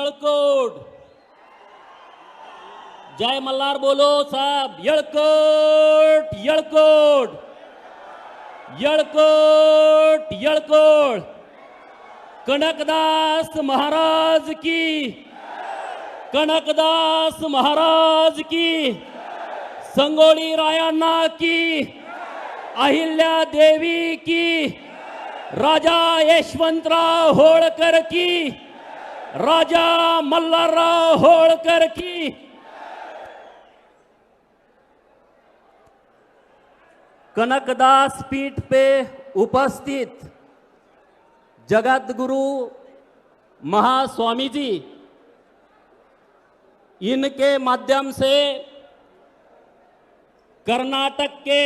येळकोट। जय मल्हार बोलो साहब। येळकोट येळकोट येळकोट येळकोट। कनकदास महाराज की, कनकदास महाराज की, संगोली रायण्णा की, अहिल्या देवी की, राजा यशवंतराव होळकर की, राजा मल्हारराव होळकर की। कनकदास पीठ पे उपस्थित जगत गुरु महास्वामी जी, इनके माध्यम से कर्नाटक के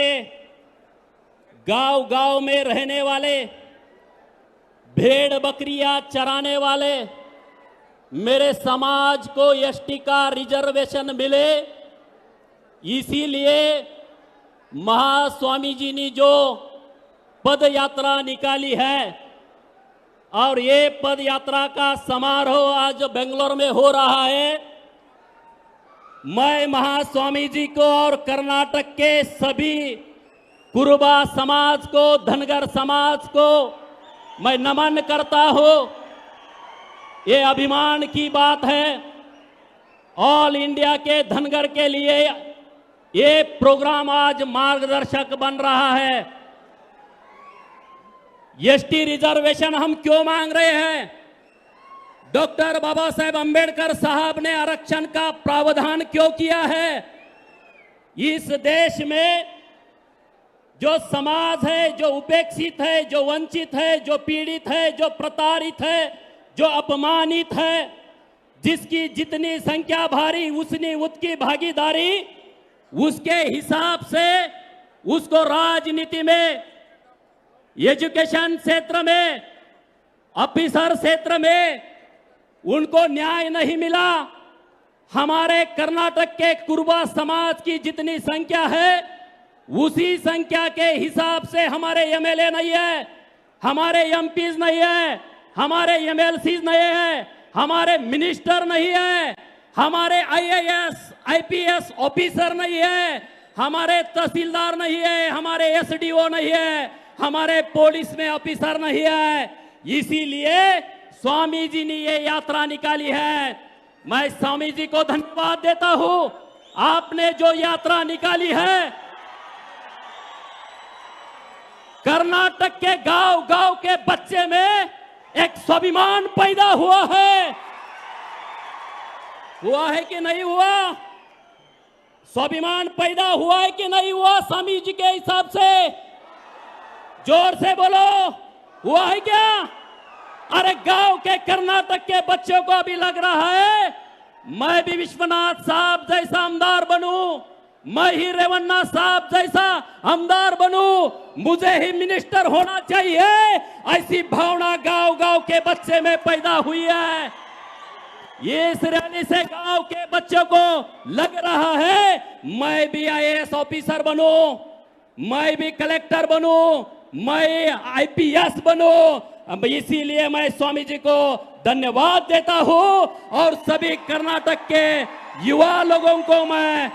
गांव-गांव में रहने वाले, भेड़ बकरियां चराने वाले मेरे समाज को एसटी का रिजर्वेशन मिले, इसीलिए महास्वामी जी ने जो पद यात्रा निकाली है और ये पद यात्रा का समारोह आज बेंगलोर में हो रहा है। मैं महास्वामी जी को और कर्नाटक के सभी कुरुबा समाज को, धनगर समाज को मैं नमन करता हूं। ये अभिमान की बात है। ऑल इंडिया के धनगर के लिए ये प्रोग्राम आज मार्गदर्शक बन रहा है। एसटी रिजर्वेशन हम क्यों मांग रहे हैं? डॉक्टर बाबा साहेब अंबेडकर साहब ने आरक्षण का प्रावधान क्यों किया है? इस देश में जो समाज है, जो उपेक्षित है, जो वंचित है, जो पीड़ित है, जो प्रताड़ित है, जो अपमानित है, जिसकी जितनी संख्या भारी उतनी उसकी भागीदारी, उसके हिसाब से उसको राजनीति में, एजुकेशन क्षेत्र में, ऑफिसर क्षेत्र में उनको न्याय नहीं मिला। हमारे कर्नाटक के कुरुबा समाज की जितनी संख्या है उसी संख्या के हिसाब से हमारे एमएलए नहीं है, हमारे एमपीज नहीं है, हमारे एमएलसीज नहीं है, हमारे मिनिस्टर नहीं है, हमारे आईएएस आईपीएस ऑफिसर नहीं है, हमारे तहसीलदार नहीं है, हमारे एसडीओ नहीं है, हमारे पुलिस में ऑफिसर नहीं है। इसीलिए स्वामी जी ने ये यात्रा निकाली है। मैं स्वामी जी को धन्यवाद देता हूं। आपने जो यात्रा निकाली है, कर्नाटक के गांव-गांव के बच्चे में एक स्वाभिमान पैदा हुआ है। हुआ है कि नहीं हुआ? स्वाभिमान पैदा हुआ है कि नहीं हुआ? स्वामी जी के हिसाब से जोर से बोलो, हुआ है क्या? अरे गांव के कर्नाटक के बच्चों को अभी लग रहा है मैं भी विश्वनाथ साहब जैसा आमदार बनूं, मैं ही रेवन्ना साहब जैसा आमदार बनूं, मुझे ही मिनिस्टर होना चाहिए, ऐसी भावना गांव-गांव के बच्चे में पैदा हुई है। ये इस रैली से गांव के बच्चों को लग रहा है मैं भी आईएएस ऑफिसर बनूं, मैं भी कलेक्टर बनूं, मैं आईपीएस बनूं। अब इसीलिए मैं स्वामी जी को धन्यवाद देता हूं और सभी कर्नाटक के युवा लोगों को मैं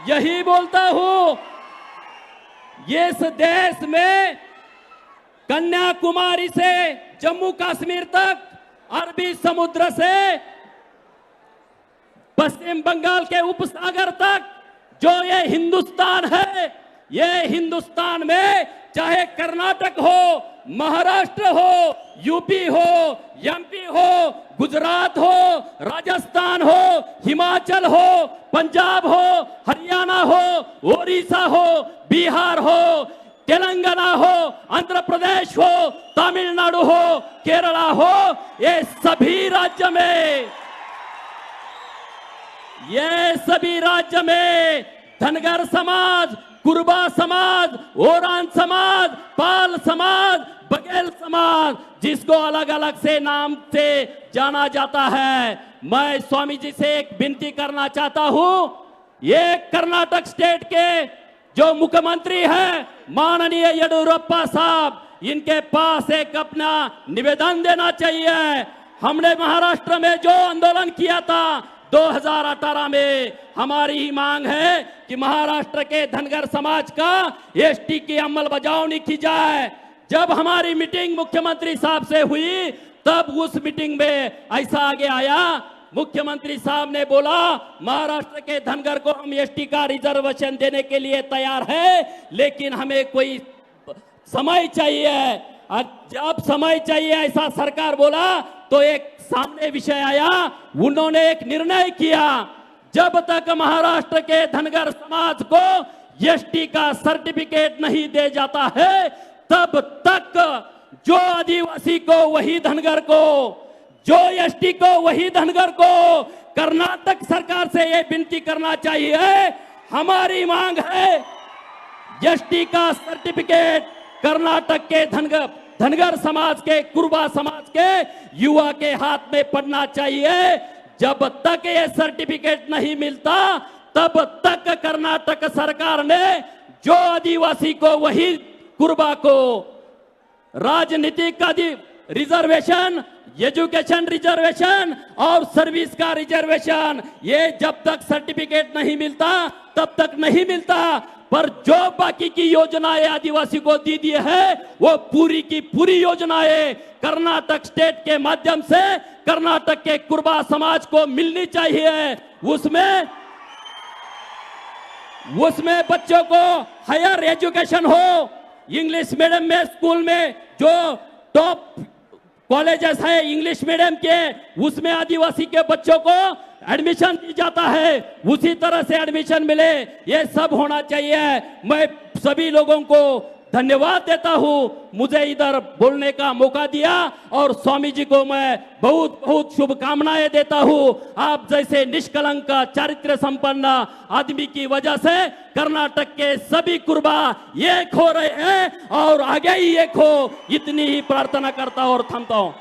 यही बोलता हूं, इस देश में कन्याकुमारी से जम्मू कश्मीर तक, अरबी समुद्र से पश्चिम बंगाल के उपसागर तक जो ये हिंदुस्तान है, ये हिंदुस्तान में चाहे कर्नाटक हो, महाराष्ट्र हो, यूपी हो, एमपी हो, गुजरात हो, राजस्थान हो, हिमाचल हो, पंजाब हो, हरियाणा हो, ओडिशा हो, बिहार हो, तेलंगाना हो, आंध्र प्रदेश हो, तमिलनाडु हो, केरला हो, ये सभी राज्य में, ये सभी राज्य में धनगर समाज, कुरुबा समाज, ओरान समाज, पाल समाज, बघेल समाज, जिसको अलग अलग से नाम से जाना जाता है, मैं स्वामी जी से एक विनती करना चाहता हूं। ये कर्नाटक स्टेट के जो मुख्यमंत्री हैं माननीय येडियुरप्पा साहब, इनके पास एक अपना निवेदन देना चाहिए। हमने महाराष्ट्र में जो आंदोलन किया था 2018 में, हमारी ही मांग है कि महाराष्ट्र के धनगर समाज का एसटी की अमलबजावनी की जाए। जब हमारी मीटिंग मुख्यमंत्री साहब से हुई तब उस मीटिंग में ऐसा आगे आया, मुख्यमंत्री साहब ने बोला महाराष्ट्र के धनगर को हम एसटी का रिजर्वेशन देने के लिए तैयार है, लेकिन हमें कोई समय चाहिए। जब समय चाहिए ऐसा सरकार बोला तो एक सामने विषय आया, उन्होंने एक निर्णय किया, जब तक महाराष्ट्र के धनगर समाज को एसटी का सर्टिफिकेट नहीं दे जाता है तब तक जो आदिवासी को वही धनगर को, जो एसटी को वही धनगर को। कर्नाटक सरकार से यह विनती करना चाहिए, हमारी मांग है एसटी का सर्टिफिकेट कर्नाटक के धनगर समाज के, कुर्बा समाज के युवा के हाथ में पड़ना चाहिए। जब तक ये सर्टिफिकेट नहीं मिलता तब तक कर्नाटक सरकार ने जो आदिवासी को वही कुर्बा को राजनीतिक का रिजर्वेशन, एजुकेशन रिजर्वेशन और सर्विस का रिजर्वेशन, ये जब तक सर्टिफिकेट नहीं मिलता तब तक नहीं मिलता। पर जो बाकी की योजनाएं आदिवासी को दी दी है वो पूरी की पूरी योजनाएं कर्नाटक स्टेट के माध्यम से कर्नाटक के कुर्बा समाज को मिलनी चाहिए। उसमें बच्चों को हायर एजुकेशन हो, इंग्लिश मीडियम में स्कूल में जो टॉप कॉलेजेस है इंग्लिश मीडियम के, उसमें आदिवासी के बच्चों को एडमिशन दी जाता है, उसी तरह से एडमिशन मिले, ये सब होना चाहिए। मैं सभी लोगों को धन्यवाद देता हूं, मुझे इधर बोलने का मौका दिया, और स्वामी जी को मैं बहुत बहुत शुभकामनाएं देता हूं। आप जैसे निष्कलंक चारित्र संपन्न आदमी की वजह से कर्नाटक के सभी कुर्बा एक हो रहे हैं और आगे ही एक हो, इतनी ही प्रार्थना करता हूं और थमता हूं।